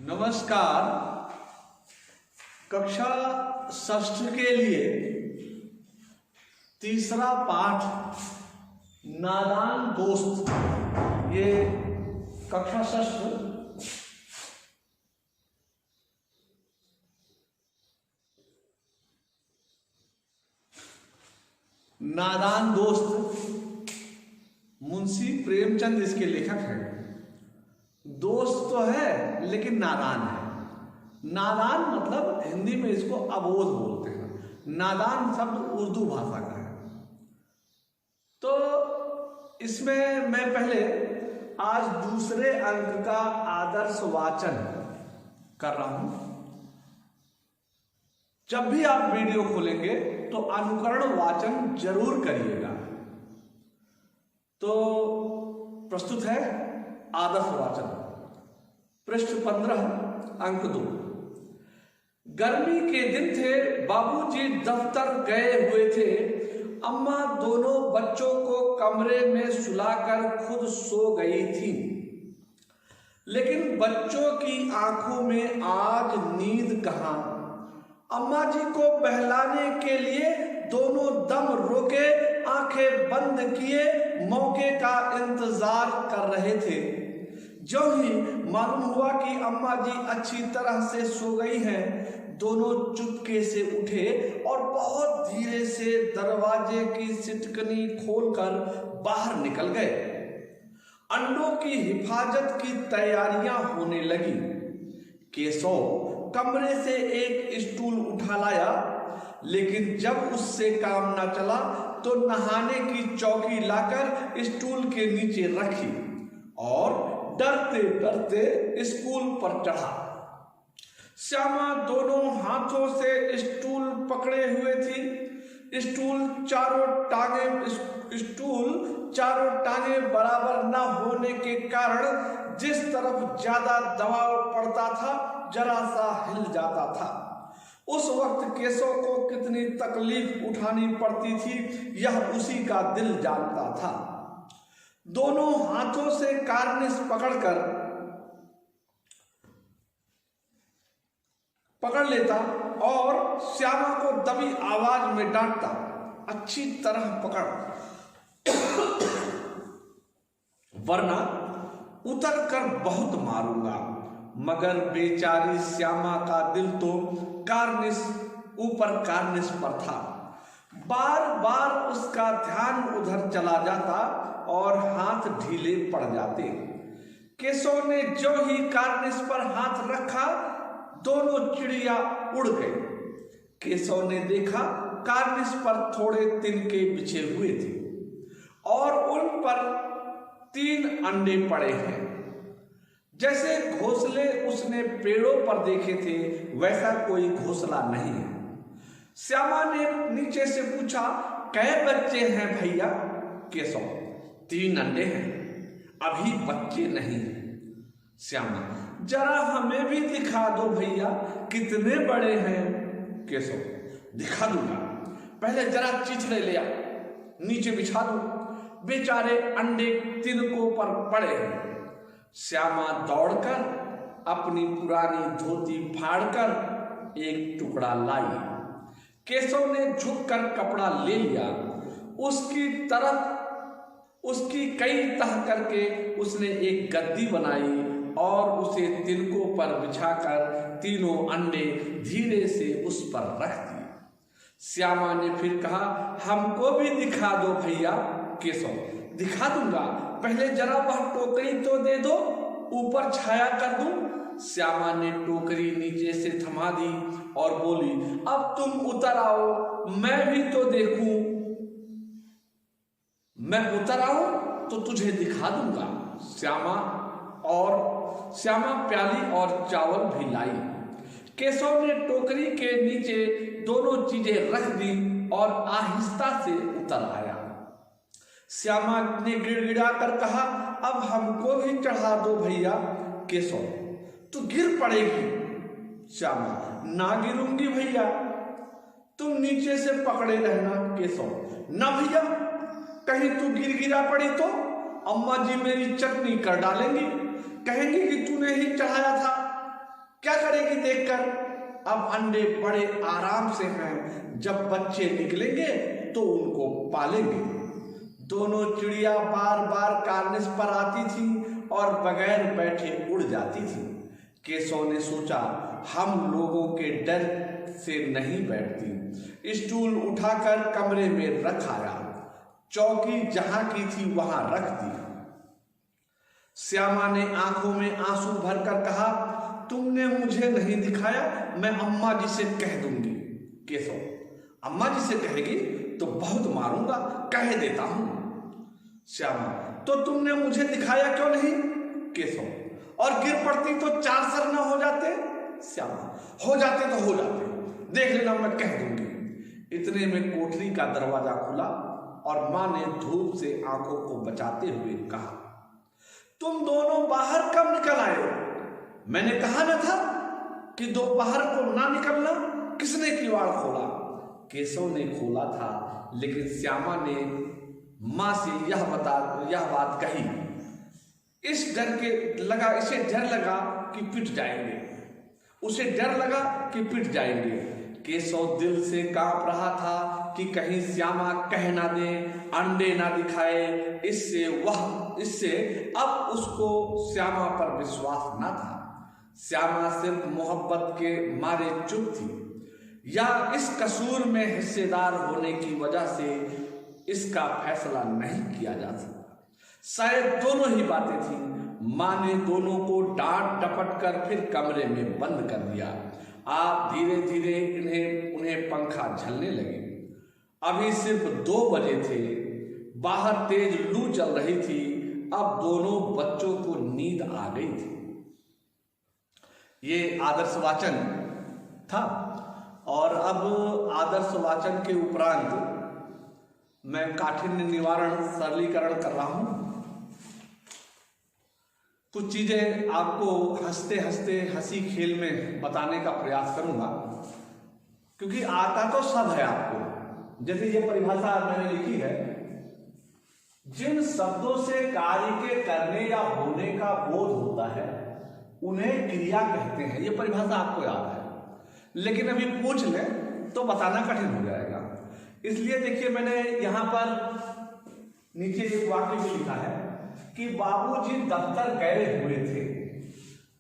नमस्कार। कक्षा षष्ठ के लिए तीसरा पाठ नादान दोस्त, ये कक्षा षष्ठ नादान दोस्त मुंशी प्रेमचंद इसके लेखक हैं। दोस्त तो है लेकिन नादान है। नादान मतलब हिंदी में इसको अबोध बोलते हैं। नादान शब्द उर्दू भाषा का है। तो इसमें मैं पहले आज दूसरे अंक का आदर्श वाचन कर रहा हूं। जब भी आप वीडियो खोलेंगे तो अनुकरण वाचन जरूर करिएगा। तो प्रस्तुत है आदर्श वाचन, पृष्ठ 15, अंक 2। गर्मी के दिन थे, बाबूजी दफ्तर गए हुए थे। अम्मा दोनों बच्चों को कमरे में सुलाकर खुद सो गई थी, लेकिन बच्चों की आंखों में आज नींद कहां। अम्मा जी को बहलाने के लिए दोनों दम रोके, आंखें बंद किए मौके का इंतजार कर रहे थे। जो ही मालूम हुआ कि अम्मा जी अच्छी तरह से सो गई हैं, दोनों चुपके से उठे और बहुत धीरे से दरवाजे की सिटकनी खोलकर बाहर निकल गए। अंडों की हिफाजत की तैयारियां होने लगी। केशव कमरे से एक स्टूल उठा लाया, लेकिन जब उससे काम न चला तो नहाने की चौकी लाकर स्टूल के नीचे रखी और डरते डरते स्टूल पर चढ़ा। श्यामा दोनों हाथों से स्टूल पकड़े हुए थी। स्टूल चारों टांगे बराबर न होने के कारण जिस तरफ ज्यादा दबाव पड़ता था जरा सा हिल जाता था। उस वक्त केशव को कितनी तकलीफ उठानी पड़ती थी यह उसी का दिल जानता था। दोनों हाथों से कार्निस पकड़ लेता और श्यामा को दबी आवाज में डांटता, अच्छी तरह पकड़, वरना उतर कर बहुत मारूंगा। मगर बेचारी श्यामा का दिल तो ऊपर कार्निस पर था। बार बार उसका ध्यान उधर चला जाता और हाथ ढीले पड़ जाते। केशव ने जो ही कार्निस पर हाथ रखा, दोनों चिड़िया उड़ गए। केशव ने देखा कार्निस पर थोड़े तिनके बिछे हुए थे और उन पर 3 अंडे पड़े हैं। जैसे घोंसले उसने पेड़ों पर देखे थे वैसा कोई घोंसला नहीं है। श्यामा ने नीचे से पूछा, कै बच्चे हैं भैया? केशव, 3 अंडे हैं, अभी बच्चे नहीं। श्यामा, जरा हमें भी दिखा दो भैया, कितने बड़े हैं? केशव, दिखा दूंगा, पहले जरा चिथड़े ले आ, नीचे बिछा दो। बेचारे अंडे तिनकों पर पड़े हैं। श्यामा दौड़कर अपनी पुरानी धोती फाड़कर एक टुकड़ा लाई। केशव ने झुककर कपड़ा ले लिया। उसकी कई तह करके उसने एक गद्दी बनाई और उसे तिनकों पर बिछाकर तीनों अंडे धीरे से उस पर रख दिए। श्यामा ने फिर कहा, हमको भी दिखा दो भैया। केशव, दिखा दूंगा, पहले जरा वह टोकरी तो दे दो, ऊपर छाया कर दूं। श्यामा ने टोकरी नीचे से थमा दी और बोली, अब तुम उतर आओ, मैं भी तो देखूं। मैं उतर आऊं तो तुझे दिखा दूंगा। श्यामा प्याली और चावल भी लाई। केशव ने टोकरी के नीचे दोनों चीजें रख दी और आहिस्ता से उतर आया। श्यामा ने गिड़गिड़ा कर कहा, अब हमको भी चढ़ा दो भैया। केशव, तू गिर पड़ेगी। श्यामा, ना गिरूंगी भैया, तुम नीचे से पकड़े रहना। केशव, ना भैया, कहीं तू गिरा पड़ी तो अम्मा जी मेरी चटनी कर डालेंगी, कहेंगी कि तूने ही चढ़ाया था। क्या करेगी देखकर? अब अंडे बड़े आराम से हैं, जब बच्चे निकलेंगे तो उनको पालेंगे। दोनों चिड़िया बार बार कार्निस पर आती थी और बगैर बैठे उड़ जाती थी। केशव ने सोचा, हम लोगों के डर से नहीं बैठती। स्टूल उठाकर कमरे में रख आया, चौकी जहां की थी वहां रख दी। श्यामा ने आंखों में आंसू भरकर कहा, तुमने मुझे नहीं दिखाया, मैं अम्मा जी से कह दूंगी। केशव, अम्मा जी से कहेगी तो बहुत मारूंगा, कह देता हूं। श्यामा, तो तुमने मुझे दिखाया क्यों नहीं? केशव, और गिर पड़ती तो 4 सर न हो जाते? श्यामा, हो जाते तो हो जाते, देख लेना, मैं कह दूंगी। इतने में कोठरी का दरवाजा खुला और मां ने धूप से आंखों को बचाते हुए कहा, तुम दोनों बाहर कब निकल आए? मैंने कहा न था कि दोपहर को ना निकलना। किसने किवाड़ खोला? केशव ने खोला था, लेकिन श्यामा ने मां से यह बात कही। इसे डर लगा कि पिट जाएंगे, उसे डर लगा कि पिट जाएंगे। केशव दिल से कांप रहा था कि कहीं श्यामा कह ना दे, अंडे ना दिखाए। इससे अब उसको श्यामा पर विश्वास ना था। श्यामा सिर्फ मोहब्बत के मारे चुप थी, या इस कसूर में हिस्सेदार होने की वजह से इसका फैसला नहीं किया जा सकता। शायद दोनों ही बातें थी। मां ने दोनों को डांट डपट कर फिर कमरे में बंद कर दिया। आप धीरे धीरे उन्हें पंखा झलने लगे। अभी सिर्फ 2 बजे थे, बाहर तेज लू चल रही थी। अब दोनों बच्चों को नींद आ गई थी। ये आदर्श वाचन था, और अब आदर्श वाचन के उपरांत मैं काठिन्य निवारण सरलीकरण कर रहा हूं। कुछ चीजें आपको हंसते हंसते हंसी खेल में बताने का प्रयास करूंगा, क्योंकि आता तो सब है आपको। जैसे ये परिभाषा मैंने लिखी है, जिन शब्दों से कार्य के करने या होने का बोध होता है उन्हें क्रिया कहते हैं। ये परिभाषा आपको याद है, लेकिन अभी पूछ लें तो बताना कठिन हो जाएगा। इसलिए देखिए, मैंने यहां पर नीचे एक वाक्य भी लिखा है कि बाबूजी दफ्तर गए हुए थे।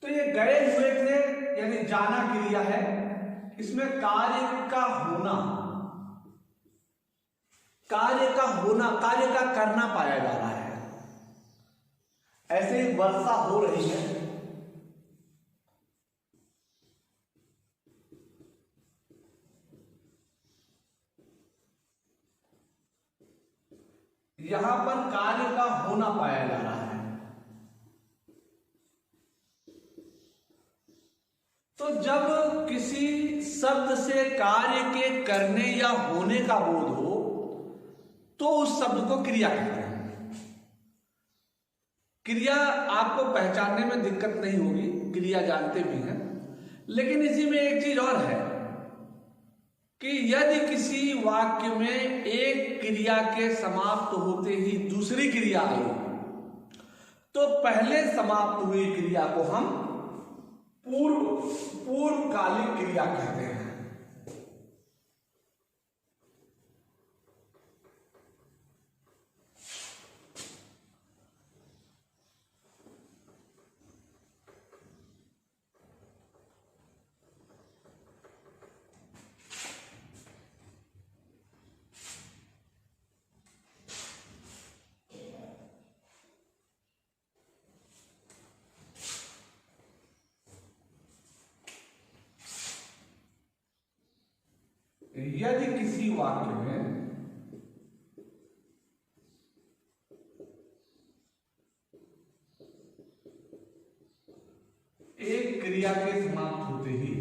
तो ये गए हुए थे यानी जाना क्रिया है। इसमें कार्य का होना, कार्य का करना पाया जा रहा है। ऐसे ही वर्षा हो रही है, यहां पर कार्य का होना पाया जा रहा है। तो जब किसी शब्द से कार्य के करने या होने का बोध हो तो उस शब्द को क्रिया कहते हैं। क्रिया आपको पहचानने में दिक्कत नहीं होगी, क्रिया जानते भी हैं। लेकिन इसी में एक चीज और है कि यदि किसी वाक्य में एक क्रिया के समाप्त होते ही दूसरी क्रिया आई तो पहले समाप्त हुई क्रिया को हम पूर्वकालिक क्रिया कहते हैं। यदि किसी वाक्य में एक क्रिया के समाप्त होते ही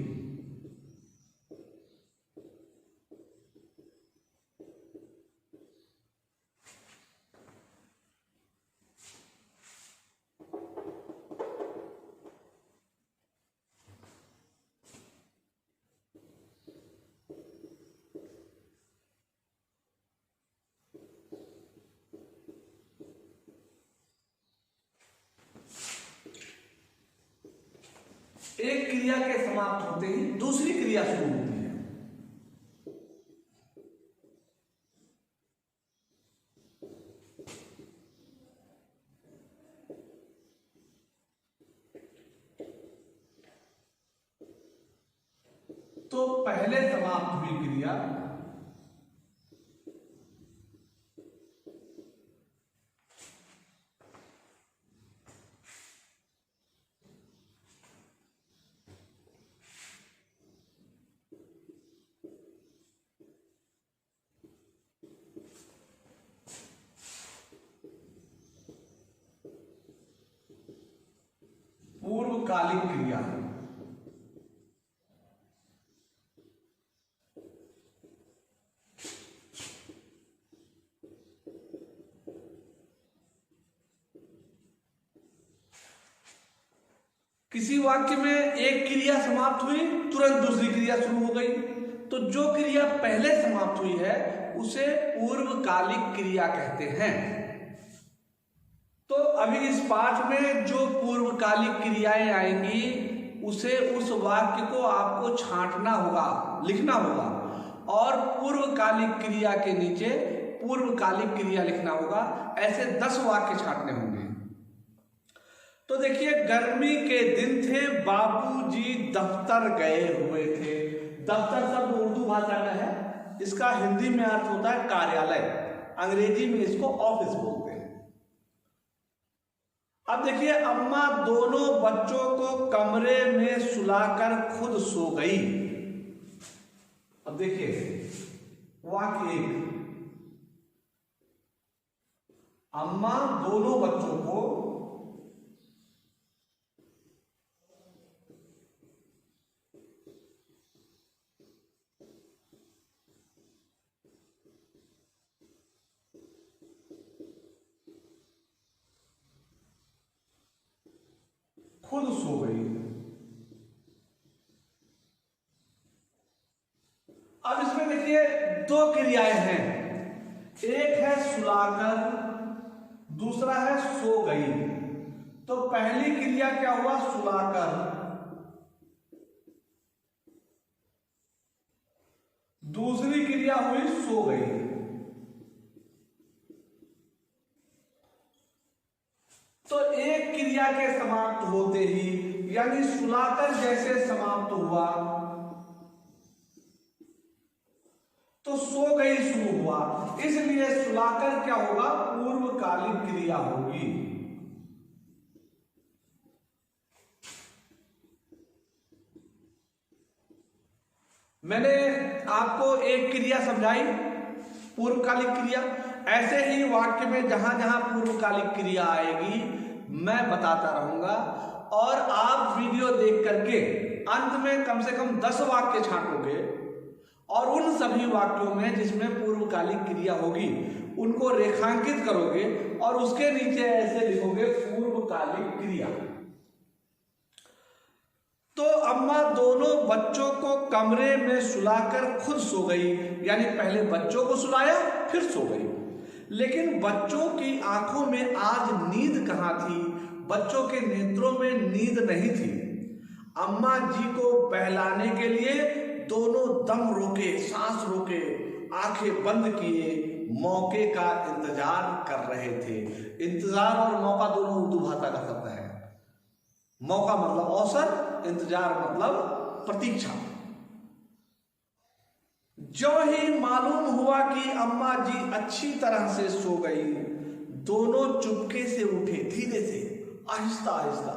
एक क्रिया के समाप्त होते ही दूसरी क्रिया शुरू होती है। तो पहले समाप्त हुई क्रिया पूर्वकालिक क्रिया। किसी वाक्य में एक क्रिया समाप्त हुई, तुरंत दूसरी क्रिया शुरू हो गई, तो जो क्रिया पहले समाप्त हुई है उसे पूर्वकालिक क्रिया कहते हैं। तो अभी इस पाठ में जो पूर्वकालिक क्रियाएं आएंगी उसे उस वाक्य को आपको छांटना होगा, लिखना होगा, और पूर्वकालिक क्रिया के नीचे पूर्वकालिक क्रिया लिखना होगा। ऐसे 10 वाक्य छांटने होंगे। तो देखिए, गर्मी के दिन थे, बाबूजी दफ्तर गए हुए थे। दफ्तर शब्द उर्दू भाषा का है, इसका हिंदी में अर्थ होता है कार्यालय, अंग्रेजी में इसको ऑफिस बोलते हैं। अब देखिए, अम्मा दोनों बच्चों को कमरे में सुलाकर खुद सो गई। अब देखिए वाक्य 1, अम्मा दोनों बच्चों को खुद सो गई। अब इसमें देखिए 2 क्रियाएं हैं, एक है सुलाकर, दूसरा है सो गई। तो पहली क्रिया क्या हुआ? सुलाकर। दूसरी क्रिया हुई सो गई। तो एक क्रिया के समाप्त होते ही, यानी सुलाकर जैसे समाप्त हुआ तो सो गई शुरू हुआ, इसलिए सुलाकर क्या होगा? पूर्वकालिक क्रिया होगी। मैंने आपको एक क्रिया समझाई, पूर्वकालिक क्रिया। ऐसे ही वाक्य में जहां जहां पूर्वकालिक क्रिया आएगी मैं बताता रहूंगा, और आप वीडियो देख करके अंत में कम से कम 10 वाक्य छांटोगे, और उन सभी वाक्यों में जिसमें पूर्वकालिक क्रिया होगी उनको रेखांकित करोगे, और उसके नीचे ऐसे लिखोगे पूर्वकालिक क्रिया। तो अम्मा दोनों बच्चों को कमरे में सुलाकर खुद सो गई, यानी पहले बच्चों को सुलाया फिर सो गई। लेकिन बच्चों की आंखों में आज नींद कहां थी? बच्चों के नेत्रों में नींद नहीं थी। अम्मा जी को बहलाने के लिए दोनों दम रोके, सांस रोके, आंखें बंद किए, मौके का इंतजार कर रहे थे। इंतजार और मौका दोनों उर्दू भाषा का शब्द है। मौका मतलब अवसर, इंतजार मतलब प्रतीक्षा। जो ही मालूम हुआ कि अम्मा जी अच्छी तरह से सो गई, दोनों चुपके से उठे, धीरे से, आहिस्ता आहिस्ता,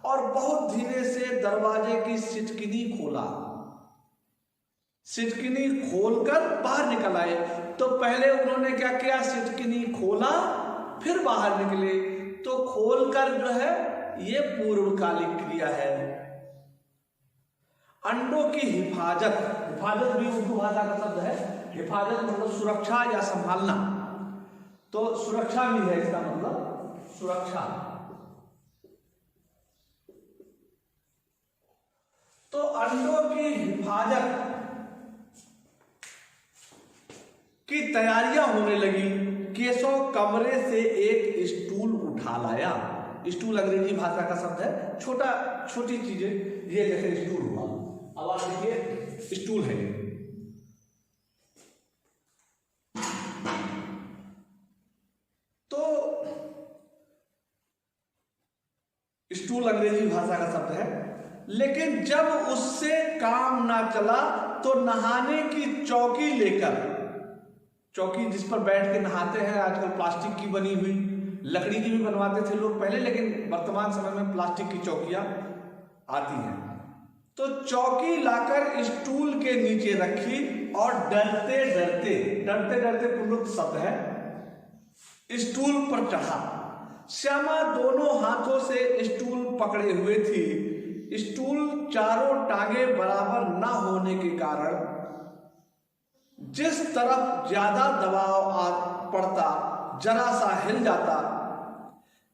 और बहुत धीरे से दरवाजे की सिटकिनी खोला। सिटकिनी खोलकर बाहर निकल आए। तो पहले उन्होंने क्या किया? सिटकिनी खोला फिर बाहर निकले। तो खोलकर जो है ये पूर्वकालिक क्रिया है। अंडों की हिफाजत, हिफाजत भी उर्दू भाषा का शब्द है। हिफाजत मतलब सुरक्षा या संभालना, तो सुरक्षा भी है इसका मतलब, सुरक्षा। तो अंडों की हिफाजत की तैयारियां होने लगी। केशव कमरे से एक स्टूल उठा लाया। स्टूल अंग्रेजी भाषा का शब्द है, छोटा छोटी चीजें, ये जैसे स्टूल हुआ, अब आप देखिए स्टूल है, तो स्टूल अंग्रेजी भाषा का शब्द है, लेकिन जब उससे काम ना चला तो नहाने की चौकी लेकर, चौकी जिस पर बैठ के नहाते हैं, आजकल प्लास्टिक की बनी हुई, लकड़ी की भी बनवाते थे लोग पहले, लेकिन वर्तमान समय में प्लास्टिक की चौकियां आती हैं, तो चौकी लाकर स्टूल के नीचे रखी और डरते डरते, डरते डरते पुनरुक्त शब्द है, स्टूल पर चढ़ा। श्यामा दोनों हाथों से स्टूल पकड़े हुए थी। स्टूल चारों टांगे बराबर न होने के कारण जिस तरफ ज्यादा दबाव पड़ता जरा सा हिल जाता,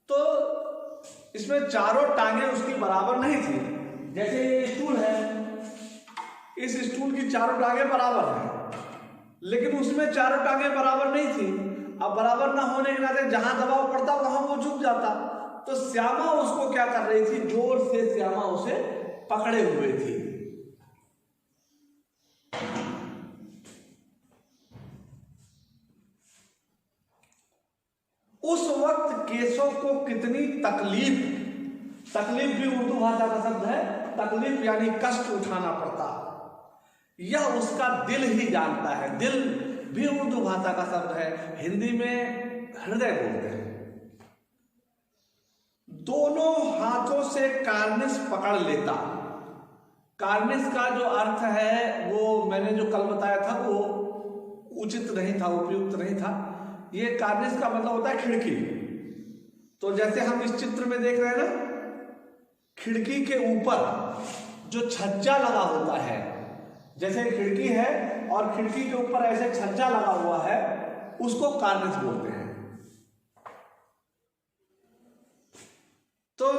तो इसमें चारों टांगे उसकी बराबर नहीं थी। जैसे ये स्टूल है, इस स्टूल की चारों टांगे बराबर है, लेकिन उसमें चारों टांगे बराबर नहीं थी। अब बराबर ना होने के नाते जहां दबाव पड़ता वहां वो झुक जाता, तो श्यामा उसको क्या कर रही थी, जोर से श्यामा उसे पकड़े हुए थी। उस वक्त केशव को कितनी तकलीफ, तकलीफ भी उर्दू भाषा का शब्द है, तकलीफ यानी कष्ट उठाना पड़ता, यह उसका दिल ही जानता है। दिल भी उर्दू भाषा का शब्द है, हिंदी में हृदय बोलते हैं। दोनों हाथों से कार्निस पकड़ लेता। कार्निस का जो अर्थ है वो मैंने जो कल बताया था वो उचित नहीं था, उपयुक्त नहीं था। ये कार्निस का मतलब होता है खिड़की। तो जैसे हम इस चित्र में देख रहे हैं ना, खिड़की के ऊपर जो छज्जा लगा होता है, जैसे खिड़की है और खिड़की के ऊपर ऐसे छज्जा लगा हुआ है, उसको कार्निस बोलते हैं। तो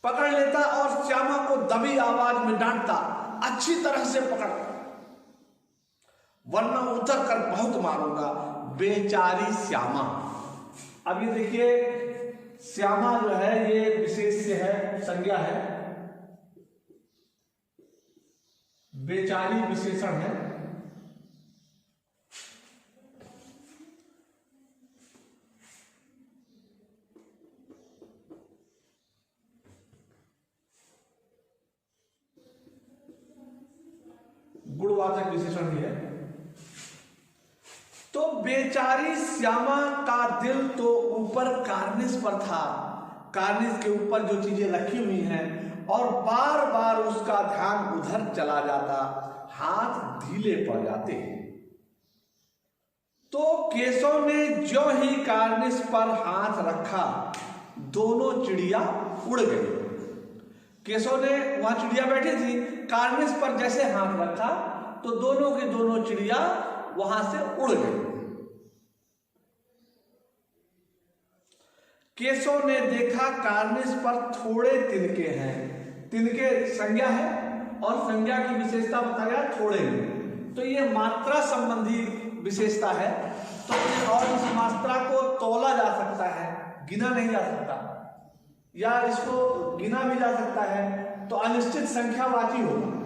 पकड़ लेता और श्यामा को दबी आवाज में डांटता, अच्छी तरह से पकड़, वरना उतर कर बहुत मारूंगा, बेचारी श्यामा। अब ये देखिए, श्यामा जो है ये विशेष से है, संज्ञा है, बेचारी विशेषण है। गुणवाचक विशेषण भी है। तो बेचारी श्यामा का दिल तो ऊपर कार्निस पर था, कार्निस के ऊपर जो चीजें रखी हुई हैं, और बार बार उसका ध्यान उधर चला जाता, हाथ ढीले पड़ जाते। तो केशव ने जो ही कार्निस पर हाथ रखा, दोनों चिड़िया उड़ गई। केशव ने, वहां चिड़िया बैठी थी, कार्निस पर जैसे हाथ रखा तो दोनों की दोनों चिड़िया वहां से उड़ गई। केशव ने देखा कार्निस पर थोड़े तिनके हैं, तिनके संज्ञा है और संज्ञा की विशेषता बताया थोड़े में, तो ये मात्रा संबंधी विशेषता है। तो और इस मात्रा को तोला जा सकता है, गिना नहीं जा सकता, या इसको गिना भी जा सकता है, तो अनिश्चित संख्यावाची होगा।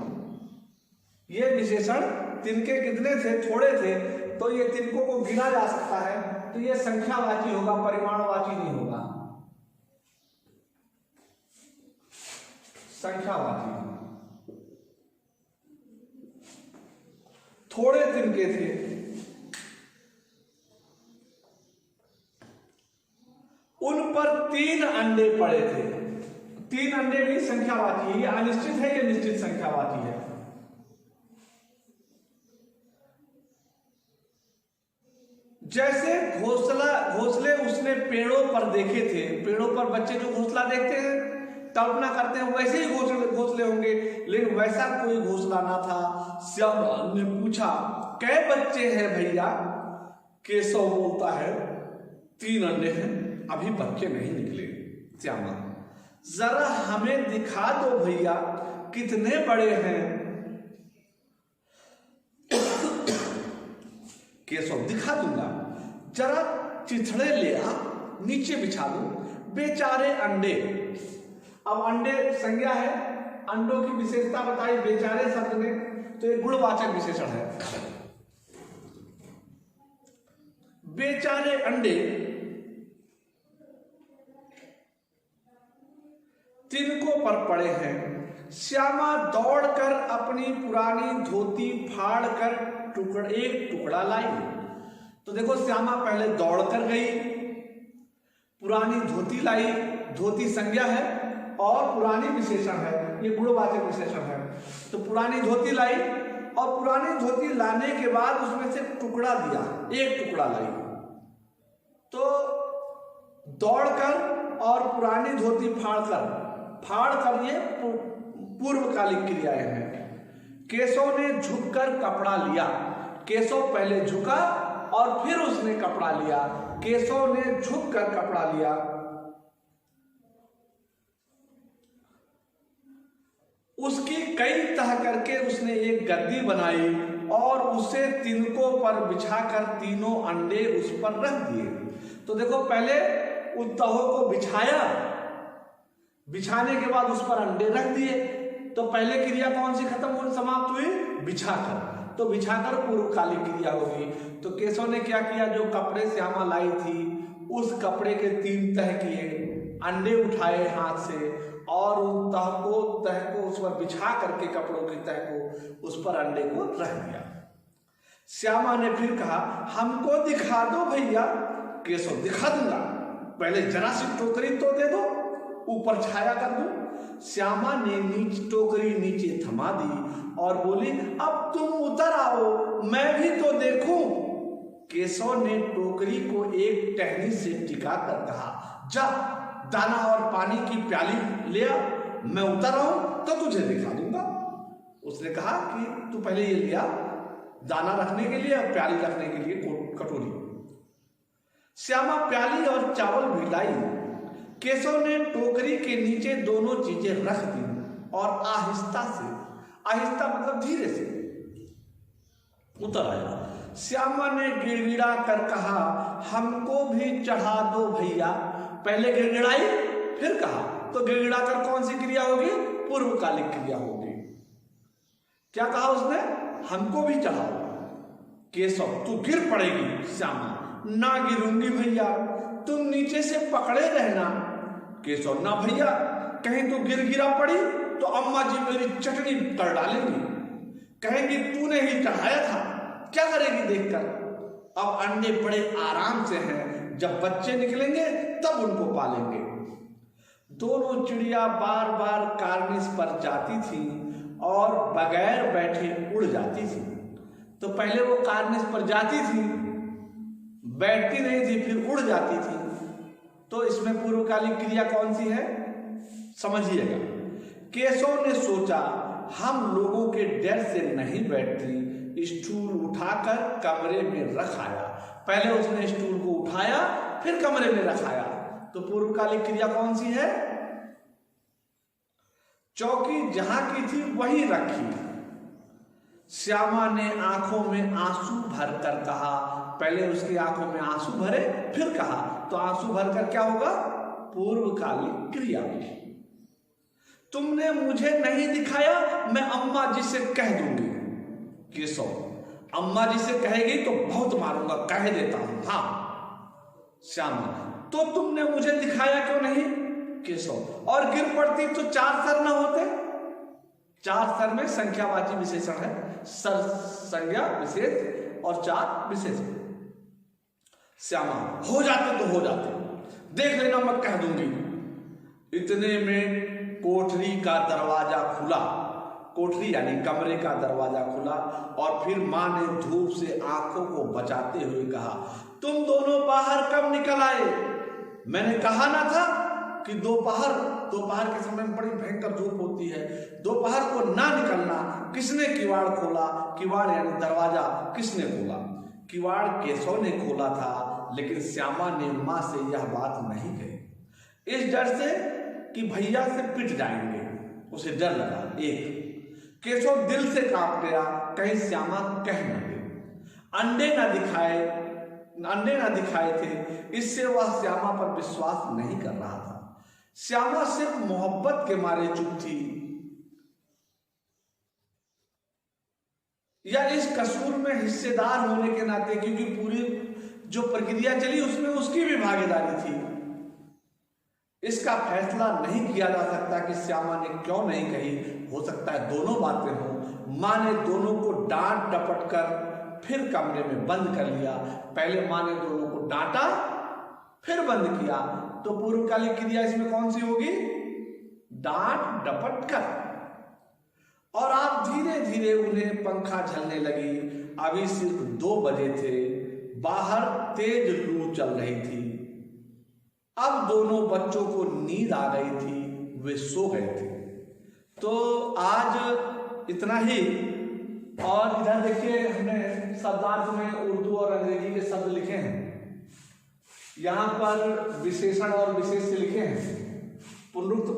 ये विशेषण तिनके कितने थे, थोड़े थे, तो ये तिनकों को गिना जा सकता है, तो ये संख्यावाची होगा, परिमाणवाची नहीं होगा, संख्यावाची। थोड़े तिनके थे, उन पर 3 अंडे पड़े थे। 3 अंडे भी संख्यावाची है, ये अनिश्चित है, ये निश्चित संख्यावाची है। जैसे घोंसले उसने पेड़ों पर देखे थे, पेड़ों पर बच्चे जो घोंसला देखते हैं, कल्पना करते हैं वैसे ही घोंसले होंगे, लेकिन वैसा कोई घोंसला ना था। श्यामा ने पूछा, कै बच्चे हैं भैया? केशव बोलता है, 3 अंडे हैं, अभी बच्चे नहीं निकले। श्यामा, जरा हमें दिखा दो भैया, कितने बड़े हैं? केशव, दिखा दूंगा, जरा चिथड़े ले आ, नीचे बिछा दो, बेचारे अंडे। अब अंडे संज्ञा है, अंडों की विशेषता बताई बेचारे शब्द ने, तो एक गुणवाचक विशेषण है। बेचारे अंडे तिनकों पर पड़े हैं। श्यामा दौड़कर अपनी पुरानी धोती फाड़कर एक टुकड़ा लाई। तो देखो श्यामा पहले दौड़कर गई, पुरानी धोती लाई, धोती संज्ञा है और पुरानी विशेषण है, ये गुणवाचक विशेषण है। तो पुरानी धोती लाई और पुरानी धोती लाने के बाद उसमें से टुकड़ा दिया, एक टुकड़ा लाई। तो दौड़कर और पुरानी धोती फाड़कर ये पूर्वकालिक क्रियाएं हैं। केशव ने झुककर कपड़ा लिया। केशव पहले झुका और फिर उसने कपड़ा लिया। केशव ने झुककर कपड़ा लिया। उसकी कई तह करके उसने एक गद्दी बनाई और उसे तिनकों पर बिछाकर तीनों अंडे उस पर रख दिए। तो देखो पहले उस तहों को बिछाया, बिछाने के बाद उस पर अंडे रख दिए। तो पहले क्रिया कौन सी खत्म हुई, समाप्त हुई, बिछाकर। तो बिछाकर पूर्वकालिक क्रिया होगी। तो केशव ने क्या किया, जो कपड़े श्यामा लाई थी उस कपड़े के 3 तह किए, अंडे उठाए हाथ से और उन तह को उस पर बिछा करके कपड़ों की तह को उस पर अंडे को रख दिया। श्यामा ने फिर कहा, हमको दिखा दो भैया। केशव, दिखा दूंगा, पहले जरा सी टोकरी तो दे दो, ऊपर छाया कर दूं। श्यामा ने टोकरी नीचे थमा दी और बोली, अब तुम उतर आओ, मैं भी तो देखूं। केशव ने टोकरी को एक टहनी से टिका कर कहा, जा दाना और पानी की प्याली ले आ, मैं उतर आऊं तो तुझे दिखा दूंगा। उसने कहा कि तू पहले ये लिया, दाना रखने के लिए और प्याली रखने के लिए कटोरी। श्यामा प्याली और चावल भी लाई। केशव ने टोकरी के नीचे दोनों चीजें रख दी और आहिस्ता मतलब धीरे से उतर आया। श्यामा ने गिड़गिड़ा कर कहा, हमको भी चढ़ा दो भैया। पहले गिड़गिड़ाई फिर कहा, तो गिड़गिड़ा कर कौन सी क्रिया होगी, पूर्वकालिक क्रिया होगी। क्या कहा उसने, हमको भी चढ़ाओ। केशव, तू गिर पड़ेगी। श्यामा, ना गिरूंगी भैया, तुम नीचे से पकड़े रहना। केशव, ना भैया, कहीं तो गिरा पड़ी तो अम्मा जी मेरी चटनी कर डालेंगी, कहेंगी तूने ही चढ़ाया था, क्या करेगी देखकर। अब अंडे बड़े आराम से हैं, जब बच्चे निकलेंगे तब उनको पालेंगे। दोनों चिड़िया बार बार कार्निस पर जाती थी और बगैर बैठे उड़ जाती थी। तो पहले वो कार्निस पर जाती थी, बैठती नहीं थी, फिर उड़ जाती थी। तो इसमें पूर्वकालिक क्रिया कौन सी है, समझिएगा। केशव ने सोचा, हम लोगों के डर से नहीं बैठती, स्टूल उठाकर कमरे में रख आया। पहले उसने स्टूल को उठाया फिर कमरे में रखाया। तो पूर्वकालिक क्रिया कौन सी है, चौकी जहां की थी वहीं रखी। श्यामा ने आंखों में आंसू भरकर कहा, पहले उसकी आंखों में आंसू भरे फिर कहा, तो आंसू भरकर क्या होगा, पूर्वकालिक क्रिया। तुमने मुझे नहीं दिखाया, मैं अम्मा जी से कह दूंगी। केशव, अम्मा जी से कहेगी तो बहुत मारूंगा, कह देता हूं। हाँ। श्यामा, तो तुमने मुझे दिखाया क्यों नहीं। केशव, और गिर पड़ती तो 4 सर न होते। 4 सर में संख्यावाची विशेषण है, सर संज्ञा विशेष और 4 विशेषण। श्यामा, हो जाते तो हो जाते, देख लेना, मैं कह दूंगी। इतने में कोठरी का दरवाजा खुला, कोठरी यानी कमरे का दरवाजा खुला और फिर मां ने धूप से आंखों को बचाते हुए कहा, तुम दोनों बाहर कब निकल आए। मैंने कहा ना था कि दोपहर के समय में बड़ी भयंकर धूप होती है, दोपहर को ना निकलना। किसने किवाड़ खोला, किवाड़ यानी दरवाजा किसने खोला, किवाड़ केशव ने खोला था, लेकिन श्यामा ने मां से यह बात नहीं कही, इस डर से कि भैया से पिट जाएंगे, उसे डर लगा। एक, केशव दिल से कांप गया, कहीं श्यामा कह न दे। अंडे ना दिखाए थे, इससे वह श्यामा पर विश्वास नहीं कर रहा था। श्यामा सिर्फ मोहब्बत के मारे चुप थी, या इस कसूर में हिस्सेदार होने के नाते, क्योंकि पूरी जो प्रक्रिया चली उसमें उसकी भी भागीदारी थी। इसका फैसला नहीं किया जा सकता कि श्यामा ने क्यों नहीं कही। हो सकता है दोनों बातें हों। मां ने दोनों को डांट डपट कर फिर कमरे में बंद कर लिया। पहले मां ने दोनों को डांटा, फिर बंद किया, तो पूर्वकालिक क्रिया इसमें कौन सी होगी? डांट डपट कर। और आप धीरे धीरे उन्हें पंखा झलने लगी। अभी सिर्फ 2 बजे थे, बाहर तेज लू चल रही थी। अब दोनों बच्चों को नींद आ गई थी, वे सो गए थे। तो आज इतना ही। और इधर देखिए, हमने शब्दार्थ में उर्दू और अंग्रेजी के शब्द लिखे हैं। यहां पर विशेषण और विशेष्य लिखे हैं, पुनरुक्त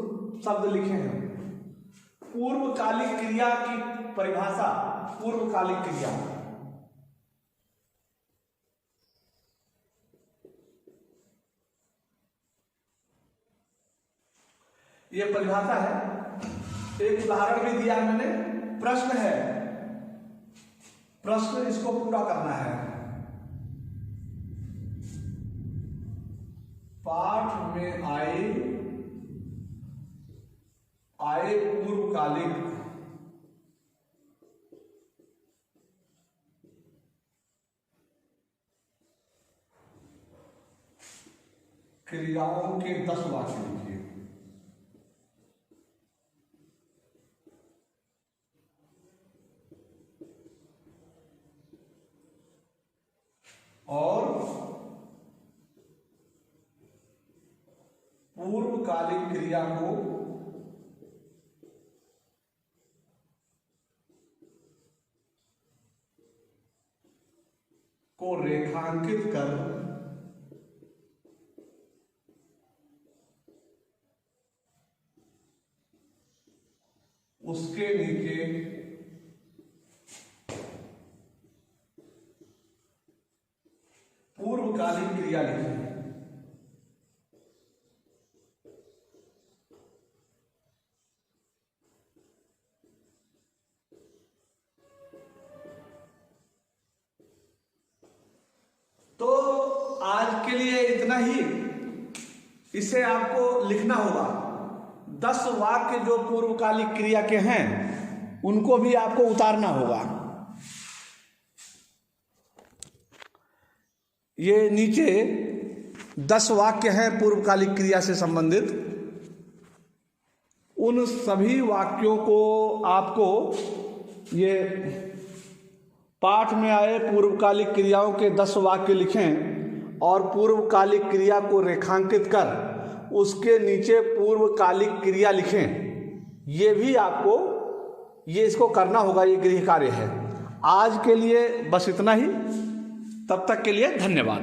शब्द लिखे हैं। पूर्वकालिक क्रिया की परिभाषा, पूर्वकालिक क्रिया, ये परिभाषा है। एक उदाहरण भी दिया मैंने। प्रश्न है, प्रश्न इसको पूरा करना है। पाठ में आए पूर्वकालिक क्रियाओं के 10 वाक्य लिखिए। और पूर्वकालिक क्रिया को रेखांकित कर उसके नीचे पूर्वकालिक क्रिया लिखें। तो आज के लिए इतना ही। इसे आपको लिखना होगा। 10 वाक्य जो पूर्वकालिक क्रिया के हैं उनको भी आपको उतारना होगा। ये नीचे 10 वाक्य हैं पूर्वकालिक क्रिया से संबंधित। उन सभी वाक्यों को आपको ये पाठ में आए पूर्वकालिक क्रियाओं के 10 वाक्य लिखें और पूर्वकालिक क्रिया को रेखांकित कर उसके नीचे पूर्वकालिक क्रिया लिखें। ये भी आपको इसको करना होगा, ये गृह कार्य है। आज के लिए बस इतना ही। तब तक के लिए धन्यवाद।